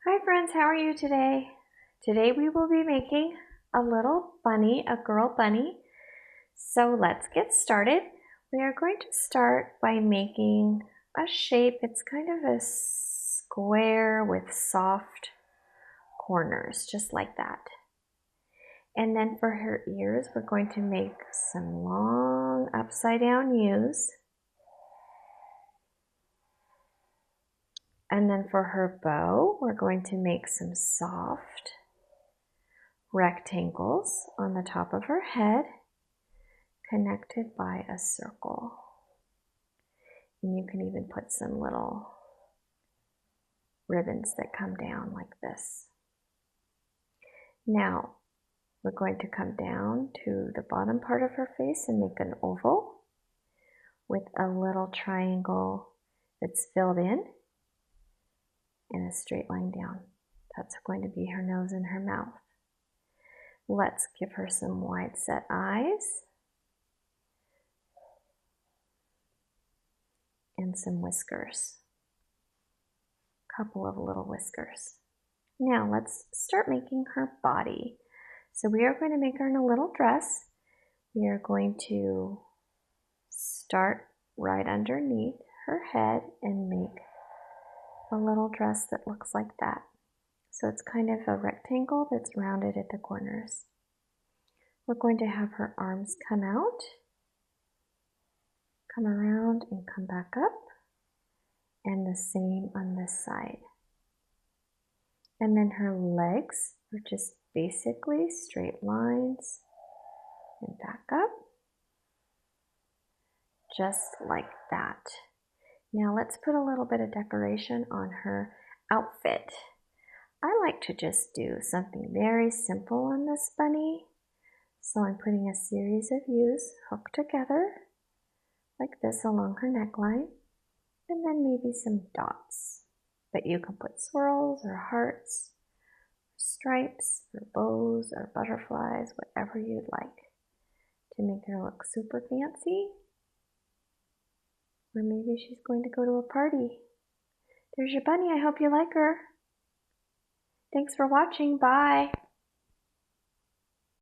Hi friends, how are you today? Today we will be making a little bunny, a girl bunny. So let's get started. We are going to start by making a shape. It's kind of a square with soft corners, just like that. And then for her ears, we're going to make some long upside down U's. And then for her bow, we're going to make some soft rectangles on the top of her head, connected by a circle. And you can even put some little ribbons that come down like this. Now, we're going to come down to the bottom part of her face and make an oval with a little triangle that's filled in and a straight line down. That's going to be her nose and her mouth. Let's give her some wide set eyes and some whiskers. A couple of little whiskers. Now let's start making her body. So we are going to make her in a little dress. We are going to start right underneath her head and make a little dress that looks like that. So it's kind of a rectangle that's rounded at the corners. We're going to have her arms come out, come around and come back up, and the same on this side. And then her legs are just basically straight lines and back up, just like that. Now let's put a little bit of decoration on her outfit. I like to just do something very simple on this bunny. So I'm putting a series of U's hooked together like this along her neckline, and then maybe some dots. But you can put swirls or hearts, stripes or bows or butterflies, whatever you'd like to make her look super fancy. Or maybe she's going to go to a party. There's your bunny. I hope you like her. Thanks for watching. Bye.